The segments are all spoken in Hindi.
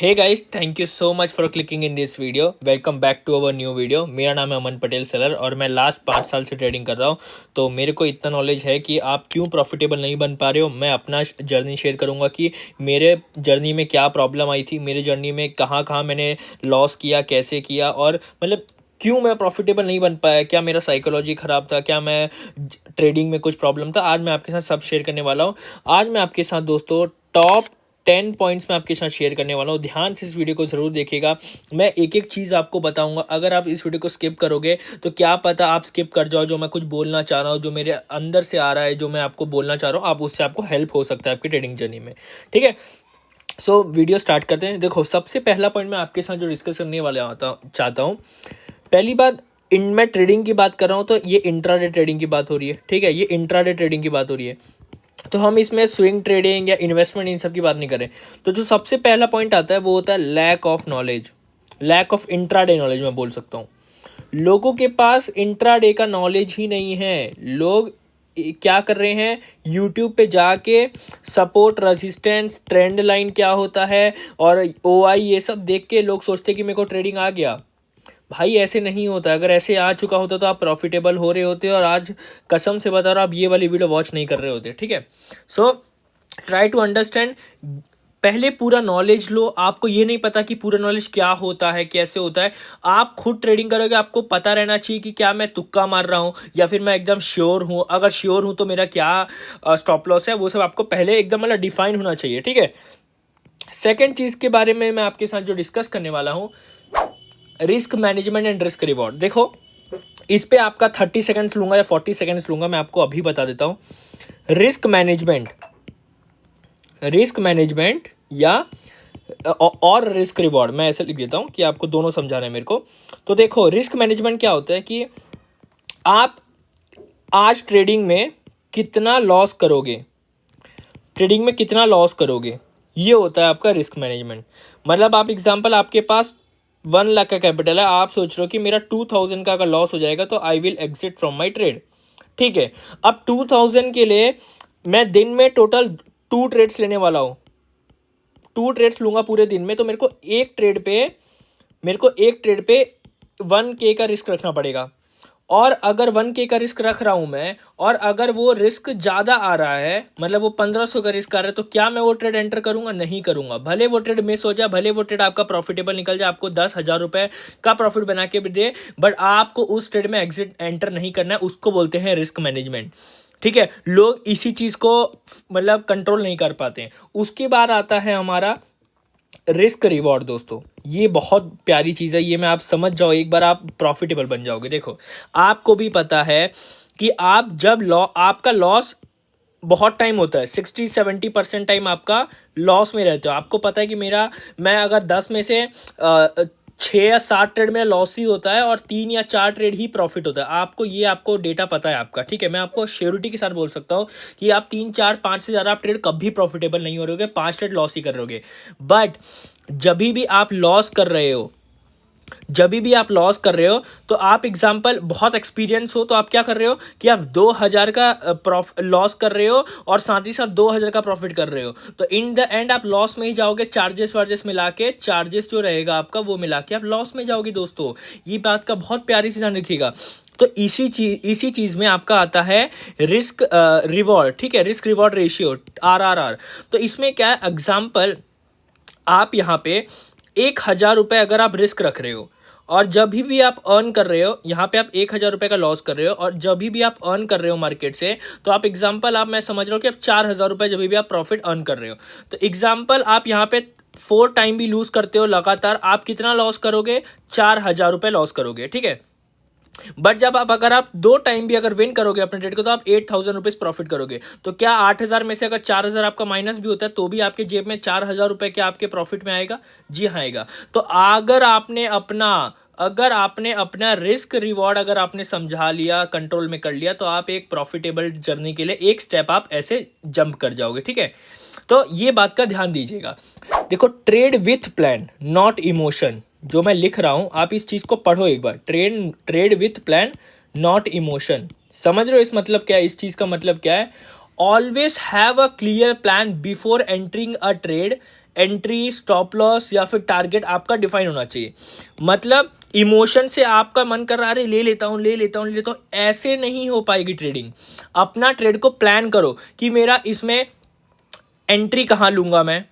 Hey guys, thank you so much for clicking in this video. Welcome back to our new video. मेरा नाम है अमन पटेल सेलर और मैं लास्ट 5 साल से ट्रेडिंग कर रहा हूँ। तो मेरे को इतना नॉलेज है कि आप क्यों प्रॉफिटेबल नहीं बन पा रहे हो। मैं अपना जर्नी शेयर करूँगा कि मेरे जर्नी में क्या प्रॉब्लम आई थी, मेरे जर्नी में कहाँ कहाँ मैंने लॉस किया, कैसे किया, और मतलब क्यों मैं प्रॉफिटेबल नहीं बन पाया। क्या मेरा साइकोलॉजी ख़राब था, क्या मैं ट्रेडिंग में कुछ प्रॉब्लम था। आज मैं आपके साथ सब शेयर करने वाला हूँ। आज मैं आपके साथ दोस्तों टॉप 10 पॉइंट्स मैं आपके साथ शेयर करने वाला हूँ। ध्यान से इस वीडियो को ज़रूर देखिएगा। मैं एक एक चीज़ आपको बताऊंगा। अगर आप इस वीडियो को स्किप करोगे तो क्या पता आप स्किप कर जाओ जो मैं कुछ बोलना चाह रहा हूँ, जो मेरे अंदर से आ रहा है, जो मैं आपको बोलना चाह रहा हूँ, आप उससे आपको हेल्प हो सकता है आपकी ट्रेडिंग जर्नी में। ठीक है, सो वीडियो स्टार्ट करते हैं। देखो, सबसे पहला पॉइंट मैं आपके साथ जो डिस्कस करने वाले चाहता हूँ, पहली बात, मैं ट्रेडिंग की बात कर रहा हूँ तो ये इंट्राडे ट्रेडिंग की बात हो रही है। ठीक है, ये इंट्राडे ट्रेडिंग की बात हो रही है। तो हम इसमें स्विंग ट्रेडिंग या इन्वेस्टमेंट इन सब की बात नहीं करें। तो जो सबसे पहला पॉइंट आता है वो होता है lack of knowledge, lack of intraday knowledge. मैं बोल सकता हूँ लोगों के पास इंट्राडे का नॉलेज ही नहीं है। लोग क्या कर रहे हैं, यूट्यूब पे जाके सपोर्ट, रेजिस्टेंस, ट्रेंड लाइन क्या होता है और ओआई, ये सब देख के लोग सोचते हैं कि मेरे को ट्रेडिंग आ गया। भाई ऐसे नहीं होता। अगर ऐसे आ चुका होता तो आप प्रॉफिटेबल हो रहे होते और आज कसम से बता रहा हूं आप ये वाली वीडियो वॉच नहीं कर रहे होते। ठीक है, सो ट्राई टू अंडरस्टैंड। पहले पूरा नॉलेज लो। आपको ये नहीं पता कि पूरा नॉलेज क्या होता है, कैसे होता है। आप खुद ट्रेडिंग करोगे, आपको पता रहना चाहिए कि क्या मैं तुक्का मार रहा हूँ या फिर मैं एकदम श्योर हूँ। अगर श्योर हूँ तो मेरा क्या स्टॉप लॉस है, वो सब आपको पहले एकदम मतलब डिफाइन होना चाहिए। ठीक है, सेकेंड चीज़ के बारे में मैं आपके साथ जो डिस्कस करने वाला हूँ, risk management and risk reward. देखो, इस पे आपका 30 सेकंड्स लूंगा या 40 सेकंड्स लूंगा। मैं आपको अभी बता देता हूं। रिस्क मैनेजमेंट, रिस्क मैनेजमेंट या और रिस्क रिवॉर्ड, मैं ऐसे लिख देता हूं कि आपको दोनों समझाना है मेरे को। तो देखो, रिस्क मैनेजमेंट क्या होता है कि आप आज ट्रेडिंग में कितना लॉस करोगे, ट्रेडिंग में कितना लॉस करोगे, ये होता है आपका रिस्क मैनेजमेंट। मतलब आप एग्जांपल, आपके पास 1 लाख का कैपिटल है, आप सोच रहे हो कि मेरा 2000 का अगर लॉस हो जाएगा तो I will exit from my trade. ठीक है, अब 2000 के लिए मैं दिन में टोटल 2 ट्रेड्स लेने वाला हूँ। 2 ट्रेड्स लूंगा पूरे दिन में, तो मेरे को एक ट्रेड पे 1K का रिस्क रखना पड़ेगा। और अगर 1K का रिस्क रख रहा हूं मैं, और अगर वो रिस्क ज़्यादा आ रहा है, मतलब वो 1500 का रिस्क आ रहा है, तो क्या मैं वो ट्रेड एंटर करूंगा? नहीं करूंगा। भले वो ट्रेड मिस हो जाए, भले वो ट्रेड आपका प्रॉफिटेबल निकल जाए, आपको 10,000 रुपये का प्रॉफिट बना के भी दे, बट आपको उस ट्रेड में एग्जिट एंटर नहीं करना है। उसको बोलते हैं रिस्क मैनेजमेंट। ठीक है, लोग इसी चीज़ को मतलब कंट्रोल नहीं कर पाते हैं। उसके बाद आता है हमारा रिस्क रिवॉर्ड। दोस्तों, ये बहुत प्यारी चीज़ है। ये मैं आप समझ जाओ, एक बार आप प्रॉफिटेबल बन जाओगे। देखो, आपको भी पता है कि आप जब आपका लॉस बहुत टाइम होता है, 60-70% टाइम आपका लॉस में रहते हो। आपको पता है कि मैं अगर 10 में से 6 या 7 ट्रेड में लॉस ही होता है और 3 या 4 ट्रेड ही प्रॉफिट होता है। आपको डेटा पता है आपका। ठीक है, मैं आपको श्योरिटी के साथ बोल सकता हूँ कि आप 3, 4, 5 से ज़्यादा आप ट्रेड कभी प्रॉफिटेबल नहीं हो रहे होगे, 5 ट्रेड लॉस ही कर रहोगे। बट जब भी आप लॉस कर रहे हो, तो आप एग्जाम्पल बहुत एक्सपीरियंस हो, तो आप क्या कर रहे हो कि आप 2000 का लॉस कर रहे हो और साथ ही साथ 2000 का प्रॉफिट कर रहे हो। तो इन द एंड आप लॉस में ही जाओगे। चार्जेस वार्जेस मिला के, चार्जेस जो रहेगा आपका वो मिला के आप लॉस में जाओगे। दोस्तों, ये बात का बहुत प्यारी से ध्यान रखिएगा। तो इसी चीज में आपका आता है रिस्क रिवॉर्ड। ठीक है, रिस्क रिवॉर्ड रेशियो, RRR। तो इसमें क्या है, एग्जाम्पल, आप यहाँ पे 1,000 रुपये अगर आप रिस्क रख रहे हो और जब भी आप अर्न कर रहे हो, यहाँ पे आप 1,000 रुपये का लॉस कर रहे हो, और जब भी आप अर्न कर रहे हो मार्केट से, तो आप एग्जाम्पल, आप मैं समझ रहा हूँ कि आप 4,000 रुपये जब भी आप प्रॉफिट अर्न कर रहे हो, तो एग्जाम्पल आप यहाँ पे 4 टाइम भी लूज करते हो लगातार, आप कितना लॉस करोगे? 4,000 रुपये लॉस करोगे। ठीक है, बट जब अगर आप 2 टाइम भी अगर विन करोगे अपने ट्रेड को, तो आप 8,000 रुपीज प्रॉफिट करोगे। तो क्या 8,000 में से अगर 4,000 आपका माइनस भी होता है तो भी आपके जेब में 4,000 रुपये क्या आपके प्रॉफिट में आएगा? जी हाँ, आएगा। तो अगर आपने अपना रिस्क रिवॉर्ड अगर आपने समझा लिया, कंट्रोल में कर लिया, तो आप एक प्रॉफिटेबल जर्नी के लिए एक स्टेप आप ऐसे जंप कर जाओगे। ठीक है, तो ये बात का ध्यान दीजिएगा। देखो, trade with plan not emotion, जो मैं लिख रहा हूं, आप इस चीज को पढ़ो एक बार। Trade with plan not emotion. समझ रहे हो इस मतलब क्या है? इस चीज का मतलब क्या है? Always have a clear plan before entering a trade entry, stop loss या फिर टारगेट आपका डिफाइन होना चाहिए। मतलब इमोशन से आपका मन कर रहा है अरे ले लेता हूँ ले लेता हूँ ले लेता हूँ, ऐसे नहीं हो पाएगी ट्रेडिंग। अपना ट्रेड को प्लान करो कि मेरा इसमें एंट्री कहाँ लूँगा मैं,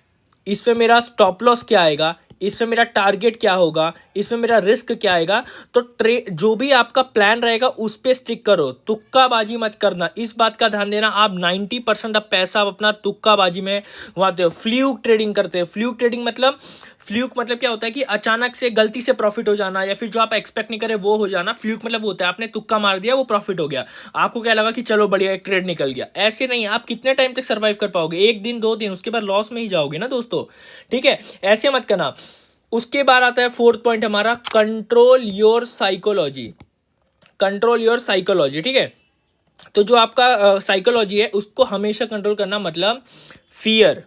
इसमें मेरा स्टॉप लॉस क्या आएगा, इसमें मेरा टारगेट क्या होगा, इसमें मेरा रिस्क क्या आएगा। तो जो भी आपका प्लान रहेगा उस पे स्टिक करो, तुक्काबाजी मत करना। इस बात का ध्यान देना, आप 90% अब पैसा आप अपना तुक्काबाजी में उड़ाते हो, फ्लूक ट्रेडिंग करते हो। फ्लूक मतलब क्या होता है कि अचानक से गलती से प्रॉफिट हो जाना, या फिर जो आप एक्सपेक्ट नहीं करे वो हो जाना। फ्लूक मतलब वो होता है आपने तुक्का मार दिया, वो प्रॉफिट हो गया, आपको क्या लगा कि चलो बढ़िया एक ट्रेड निकल गया। ऐसे नहीं, आप कितने टाइम तक सर्वाइव कर पाओगे, 1 दिन 2 दिन, उसके बाद लॉस में ही जाओगे ना दोस्तों। ठीक है, ऐसे मत करना। उसके बाद आता है फोर्थ पॉइंट हमारा, control your psychology. Control your psychology, ठीक है। तो जो आपका साइकोलॉजी है उसको हमेशा कंट्रोल करना, मतलब फियर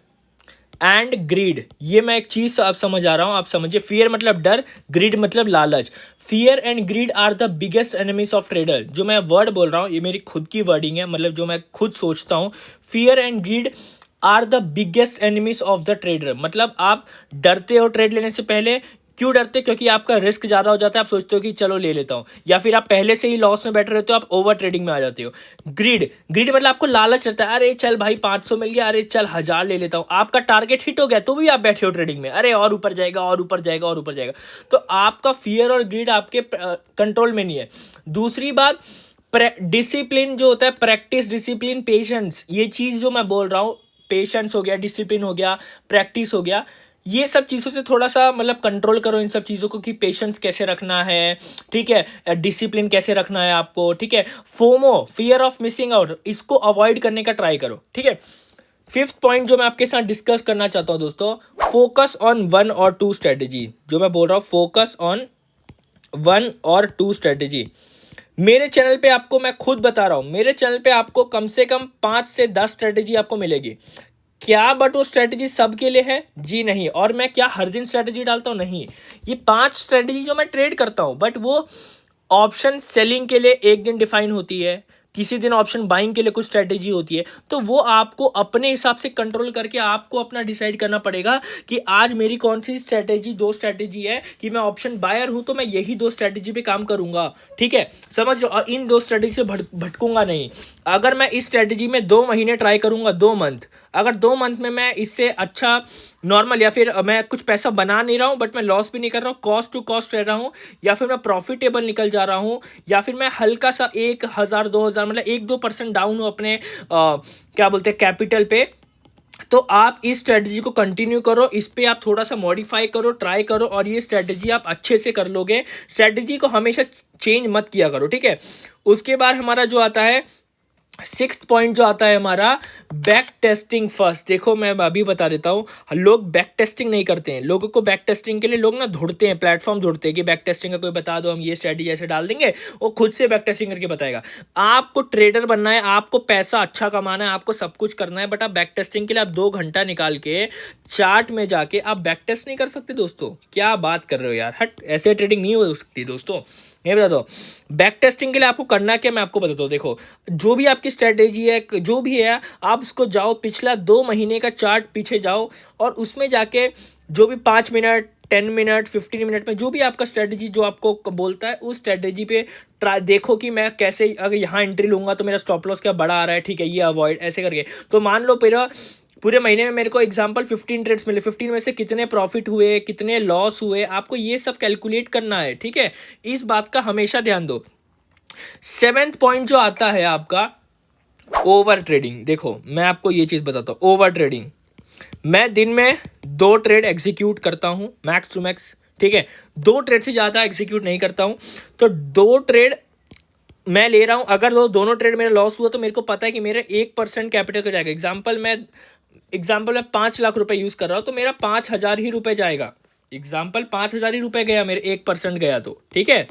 एंड ग्रीड। ये मैं एक चीज आप समझ आ रहा हूं, आप समझिए। फियर मतलब डर, ग्रीड मतलब लालच। Fear and greed are the biggest enemies of trader. जो मैं वर्ड बोल रहा हूं ये मेरी खुद की वर्डिंग है, मतलब जो मैं खुद सोचता हूं। Fear and greed are the biggest enemies of the trader. मतलब आप डरते हो ट्रेड लेने से पहले। क्यों डरते? क्योंकि आपका रिस्क ज्यादा हो जाता है, आप सोचते हो कि चलो ले लेता हूं, या फिर आप पहले से ही लॉस में बैठे रहते हो, आप ओवर ट्रेडिंग में आ जाते हो। ग्रीड मतलब आपको लालच रहता है, अरे चल भाई 500 मिल गया, अरे चल 1000 ले लेता हूं। आपका टारगेट हिट हो गया तो भी आप बैठे हो ट्रेडिंग में, अरे और ऊपर जाएगा और ऊपर जाएगा और ऊपर जाएगा। तो आपका फियर और ग्रीड आपके कंट्रोल में नहीं है। दूसरी बात, डिसिप्लिन जो होता है, प्रैक्टिस, डिसिप्लिन, पेशेंस, ये चीज जो मैं बोल रहा हूं, पेशेंस हो गया, डिसिप्लिन हो गया, प्रैक्टिस हो गया, ये सब चीज़ों से थोड़ा सा मतलब कंट्रोल करो इन सब चीज़ों को, कि पेशेंस कैसे रखना है, ठीक है, डिसिप्लिन कैसे रखना है आपको, ठीक है। FOMO, fear of missing out, इसको अवॉइड करने का ट्राई करो, ठीक है। फिफ्थ पॉइंट जो मैं आपके साथ डिस्कस करना चाहता हूं दोस्तों, फोकस ऑन 1 और 2 स्ट्रेटेजी। जो मैं बोल रहा हूं, फोकस ऑन 1 और 2 स्ट्रेटेजी। मेरे चैनल पे आपको, मैं खुद बता रहा हूं, मेरे चैनल पे आपको कम से कम 5 से 10 स्ट्रेटेजी आपको मिलेगी। क्या बट वो स्ट्रेटेजी सबके लिए है? जी नहीं। और मैं क्या हर दिन स्ट्रेटेजी डालता हूं? नहीं। ये 5 स्ट्रेटेजी जो मैं ट्रेड करता हूं, बट वो ऑप्शन सेलिंग के लिए एक दिन डिफाइन होती है, किसी दिन ऑप्शन बाइंग के लिए कुछ स्ट्रेटेजी होती है। तो वो आपको अपने हिसाब से कंट्रोल करके आपको अपना डिसाइड करना पड़ेगा कि आज मेरी कौन सी स्ट्रेटेजी, 2 स्ट्रेटेजी है कि मैं ऑप्शन बायर हूं तो मैं यही 2 स्ट्रेटेजी पे काम करूंगा, ठीक है, समझ लो। और इन 2 स्ट्रेटेजी से भटकूंगा नहीं। अगर मैं इस स्ट्रेटेजी में 2 महीने ट्राई करूंगा, 2 मंथ, अगर 2 मंथ में मैं इससे अच्छा नॉर्मल, या फिर मैं कुछ पैसा बना नहीं रहा हूं बट मैं लॉस भी नहीं कर रहा हूं, कॉस्ट टू कॉस्ट रह रहा हूं, या फिर मैं प्रॉफिटेबल निकल जा रहा हूं, या फिर मैं हल्का सा 1000 2000 मतलब 1-2% डाउन हूं अपने क्या बोलते हैं कैपिटल पे, तो आप इस स्ट्रेटजी को कंटिन्यू करो, इस पे आप थोड़ा सा मॉडिफाई करो, ट्राई करो, और ये स्ट्रेटजी आप अच्छे से कर लोगे। स्ट्रेटजी को हमेशा चेंज मत किया करो, ठीक है। उसके बाद हमारा जो आता है 6th पॉइंट जो आता है हमारा, बैक टेस्टिंग फर्स्ट। देखो मैं अभी बता देता हूँ, लोग बैक टेस्टिंग नहीं करते हैं। लोगों को बैक टेस्टिंग के लिए लोग ना ढूंढते हैं, प्लेटफॉर्म ढूंढते हैं कि बैक टेस्टिंग का कोई बता दो, हम ये स्ट्रेटजी ऐसे डाल देंगे, वो खुद से बैक टेस्टिंग करके बताएगा। आपको ट्रेडर बनना है, आपको पैसा अच्छा कमाना है, आपको सब कुछ करना है, बट आप बैक टेस्टिंग के लिए आप 2 घंटा निकाल के चार्ट में जाके आप बैक टेस्ट नहीं कर सकते दोस्तों। क्या बात कर रहे हो यार, हट, ऐसे ट्रेडिंग नहीं हो सकती दोस्तों। मैं बता दो बैक टेस्टिंग के लिए आपको करना क्या, मैं आपको बताता हूँ। देखो, जो भी आपकी स्ट्रेटेजी है, जो भी है, आप उसको जाओ, पिछला 2 महीने का चार्ट पीछे जाओ, और उसमें जाके जो भी 5 मिनट, 10 मिनट, 15 मिनट में जो भी आपका स्ट्रेटेजी जो आपको बोलता है, उस स्ट्रेटेजी पे ट्राई देखो कि मैं कैसे, अगर यहाँ एंट्री लूंगा तो मेरा स्टॉप लॉस क्या बड़ा आ रहा है, ठीक है, ये अवॉइड ऐसे करके। तो मान लो पूरे महीने में मेरे को एग्जांपल 15 ट्रेड्स मिले, 15 में से कितने प्रॉफिट हुए, कितने लॉस हुए, आपको ये सब कैलकुलेट करना है, ठीक है। इस बात का हमेशा ध्यान दो। 7th पॉइंट जो आता है आपका, ओवर ट्रेडिंग। देखो मैं आपको ये चीज बताता हूँ, ओवर ट्रेडिंग। मैं दिन में 2 ट्रेड एग्जीक्यूट करता हूं मैक्स टू मैक्स, ठीक है, 2 ट्रेड से ज्यादा एग्जीक्यूट नहीं करता हूं। तो 2 ट्रेड मैं ले रहा हूं, अगर दोनों ट्रेड मेरा लॉस हुआ तो मेरे को पता है कि मेरे 1% कैपिटल का जाएगा। एग्जाम्पल मैं 5 लाख रुपए यूज कर रहा हूं, तो मेरा 5000 ही रुपए जाएगा। एग्जाम्पल 5000 ही रुपए गया, मेरे 1% गया तो, ठीक है।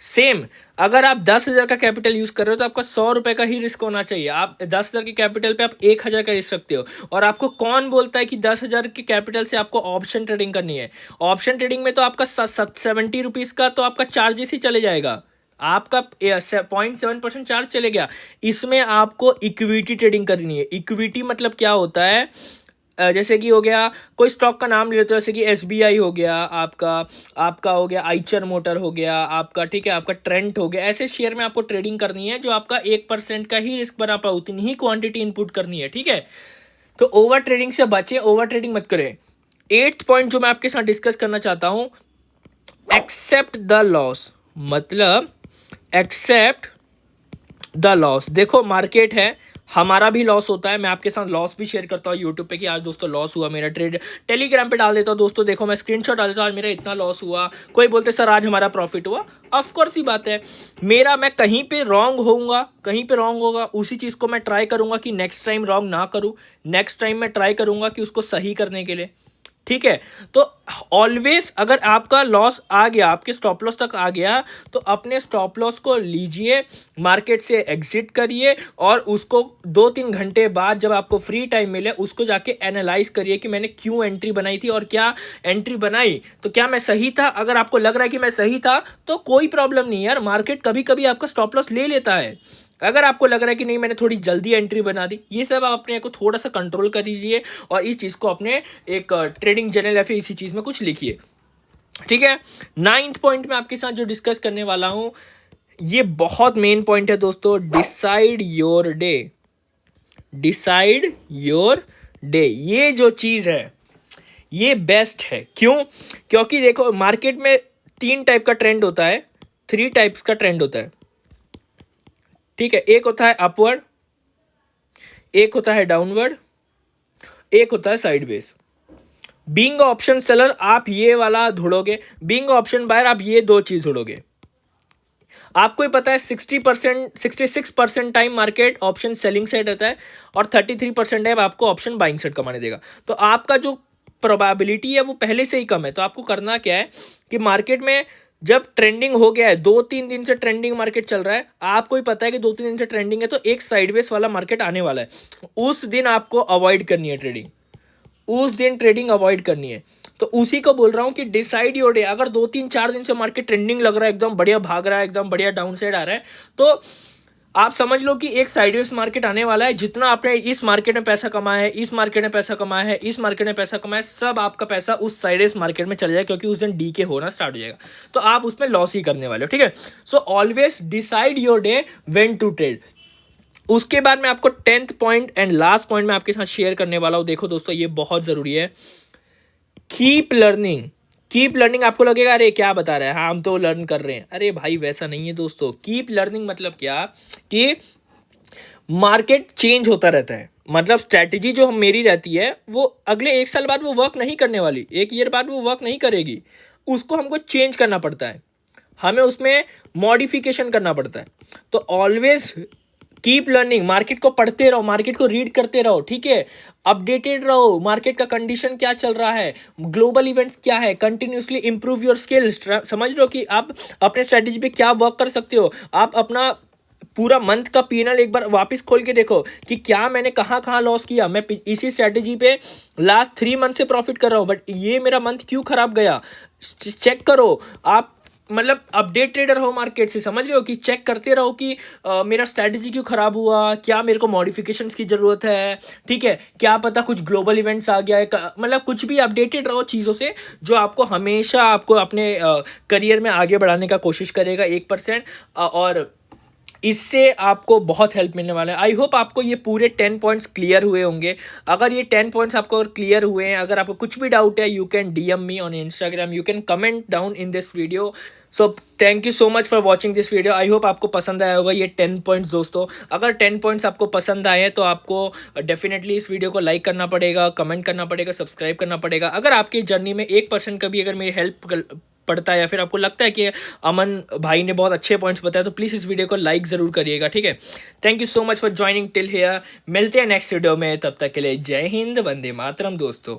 सेम अगर आप 10,000 का कैपिटल यूज कर रहे हो तो आपका 100 रुपए का ही रिस्क होना चाहिए। आप 10,000 के कैपिटल पे आप 1,000 का रिस्क रखते हो। और आपको कौन बोलता है कि 10,000 के कैपिटल से आपको ऑप्शन ट्रेडिंग करनी है? ऑप्शन ट्रेडिंग में तो आपका 70 रुपीज का तो आपका चार्जेस ही चले जाएगा, आपका 0.7% चार्ज चले गया। इसमें आपको इक्विटी ट्रेडिंग करनी है। इक्विटी मतलब क्या होता है? जैसे कि हो गया कोई स्टॉक का नाम ले लेते हो, जैसे कि SBI हो गया आपका, आपका हो गया आइचर मोटर हो गया आपका, ठीक है, आपका ट्रेंट हो गया। ऐसे शेयर में आपको ट्रेडिंग करनी है जो आपका 1% का ही रिस्क बना पाए, उतनी ही क्वांटिटी इनपुट करनी है, ठीक है। तो ओवर ट्रेडिंग से बचे, ओवर ट्रेडिंग मत करें। 8th पॉइंट जो मैं आपके साथ डिस्कस करना चाहता हूं, एक्सेप्ट द लॉस, मतलब एक्सेप्ट द लॉस। देखो मार्केट है, हमारा भी लॉस होता है, मैं आपके साथ लॉस भी शेयर करता हूँ यूट्यूब पे कि आज दोस्तों लॉस हुआ मेरा ट्रेड, टेलीग्राम पे डाल देता हूँ दोस्तों, देखो मैं स्क्रीनशॉट डाल देता हूँ आज मेरा इतना लॉस हुआ। कोई बोलते सर आज हमारा प्रॉफिट हुआ, ऑफ कोर्स ही बात है, मेरा मैं कहीं पे रॉन्ग होऊंगा, कहीं पे रॉन्ग होगा, उसी चीज़ को मैं ट्राई करूंगा कि नेक्स्ट टाइम रॉन्ग ना करूँ, नेक्स्ट टाइम मैं ट्राई करूंगा कि उसको सही करने के लिए, ठीक है। तो ऑलवेज अगर आपका लॉस आ गया, आपके स्टॉप लॉस तक आ गया, तो अपने स्टॉप लॉस को लीजिए, मार्केट से एग्जिट करिए और उसको 2-3 घंटे बाद जब आपको फ्री टाइम मिले उसको जाके एनालाइज करिए कि मैंने क्यों एंट्री बनाई थी और क्या एंट्री बनाई, तो क्या मैं सही था। अगर आपको लग रहा है कि मैं सही था तो कोई प्रॉब्लम नहीं यार, मार्केट कभी कभी आपका स्टॉप लॉस ले लेता है। अगर आपको लग रहा है कि नहीं मैंने थोड़ी जल्दी एंट्री बना दी, ये सब आप अपने को थोड़ा सा कंट्रोल कर लीजिए और इस चीज़ को अपने एक ट्रेडिंग जर्नल या फिर इसी चीज़ में कुछ लिखिए, ठीक है। 9th पॉइंट में आपके साथ जो डिस्कस करने वाला हूं, ये बहुत मेन पॉइंट है दोस्तों, decide your day, decide your day. ये जो चीज़ है ये बेस्ट है, क्यों? क्योंकि देखो मार्केट में 3 टाइप का ट्रेंड होता है, 3 टाइप्स का ट्रेंड होता है, ठीक है। एक होता है अपवर्ड, एक होता है डाउनवर्ड, एक होता है साइडवेज। बीइंग ऑप्शन सेलर आप ये वाला ढूंढोगे, बीइंग ऑप्शन बायर आप ये 2 चीज ढूंढोगे। आपको ही पता है 60%, 66% time market option selling side रहता है और 33% टाइम आपको ऑप्शन बाइंग साइड कमाने देगा। तो आपका जो प्रोबेबिलिटी है वो पहले से ही कम है। तो आपको करना क्या है कि मार्केट में जब ट्रेंडिंग हो गया है, 2-3 दिन से ट्रेंडिंग मार्केट चल रहा है, आपको ही पता है कि 2-3 दिन से ट्रेंडिंग है, तो एक साइडवेज वाला मार्केट आने वाला है, उस दिन आपको अवॉइड करनी है ट्रेडिंग, उस दिन ट्रेडिंग अवॉइड करनी है। तो उसी को बोल रहा हूं कि डिसाइड योर डे। अगर 2-3-4 दिन से मार्केट ट्रेंडिंग लग रहा है, एकदम बढ़िया भाग रहा है, एकदम बढ़िया डाउन साइड आ रहा है, तो आप समझ लो कि एक साइडवेज मार्केट आने वाला है। जितना आपने इस मार्केट में पैसा कमाया है, इस मार्केट में पैसा कमाया है, इस मार्केट में पैसा कमाया है, सब आपका पैसा उस साइडवेज मार्केट में चला जाएगा, क्योंकि उस दिन डीके होना स्टार्ट हो जाएगा, तो आप उसमें लॉस ही करने वाले हो, ठीक है। So always decide your day when to trade. उसके बाद मैं आपको 10th point and last point में आपके साथ शेयर करने वाला हूं। देखो दोस्तों ये बहुत जरूरी है, कीप लर्निंग। Keep learning. आपको लगेगा अरे क्या बता रहा है, हाँ हम तो लर्न कर रहे हैं, अरे भाई वैसा नहीं है दोस्तों। कीप लर्निंग मतलब क्या कि मार्केट चेंज होता रहता है, मतलब स्ट्रैटेजी जो हम मेरी रहती है वो अगले 1 साल बाद वो वर्क नहीं करने वाली, 1 ईयर बाद वो वर्क नहीं करेगी, उसको हमको चेंज करना पड़ता है, हमें उसमें मॉडिफिकेशन करना पड़ता है। तो ऑलवेज कीप लर्निंग, मार्केट को पढ़ते रहो, मार्केट को रीड करते रहो, ठीक है, अपडेटेड रहो, मार्केट का कंडीशन क्या चल रहा है, ग्लोबल इवेंट्स क्या है, कंटिन्यूसली इंप्रूव योर स्किल्स। समझ लो कि आप अपने स्ट्रेटेजी पे क्या वर्क कर सकते हो। आप अपना पूरा मंथ का पीएनएल एक बार वापस खोल के देखो कि क्या मैंने कहाँ कहाँ लॉस किया। मैं इसी स्ट्रेटेजी पे लास्ट 3 मंथ से प्रॉफिट कर रहा हूँ, बट ये मेरा मंथ क्यों खराब गया, चेक करो। आप मतलब अपडेट ट्रेडर हो मार्केट से, समझ रहे हो कि चेक करते रहो कि मेरा स्ट्रैटेजी क्यों खराब हुआ, क्या मेरे को मॉडिफिकेशंस की जरूरत है, ठीक है, क्या पता कुछ ग्लोबल इवेंट्स आ गया है, मतलब कुछ भी अपडेटेड रहो चीज़ों से, जो आपको हमेशा आपको अपने करियर में आगे बढ़ाने का कोशिश करेगा 1%, और इससे आपको बहुत हेल्प मिलने वाला है। आई होप आपको ये पूरे 10 पॉइंट्स क्लियर हुए होंगे। अगर ये 10 पॉइंट्स आपको अगर क्लियर हुए हैं, अगर आपको कुछ भी डाउट है, you can DM me on Instagram, you can comment down in this video. So thank you so much for watching this video. I hope आपको पसंद आया होगा ये 10 पॉइंट्स दोस्तों। अगर 10 पॉइंट्स आपको पसंद आए तो आपको डेफिनेटली इस वीडियो को लाइक करना पड़ेगा, कमेंट करना पड़ेगा, सब्सक्राइब करना पड़ेगा। अगर आपकी जर्नी में 1% का भी अगर मेरी हेल्प पड़ता है या फिर आपको लगता है कि अमन भाई ने बहुत अच्छे पॉइंट्स बताया, तो प्लीज़ इस वीडियो को लाइक ज़रूर करिएगा, ठीक है। Thank you so much for joining till here. मिलते हैं नेक्स्ट वीडियो में, तब तक के लिए जय हिंद, वंदे मातरम दोस्तों।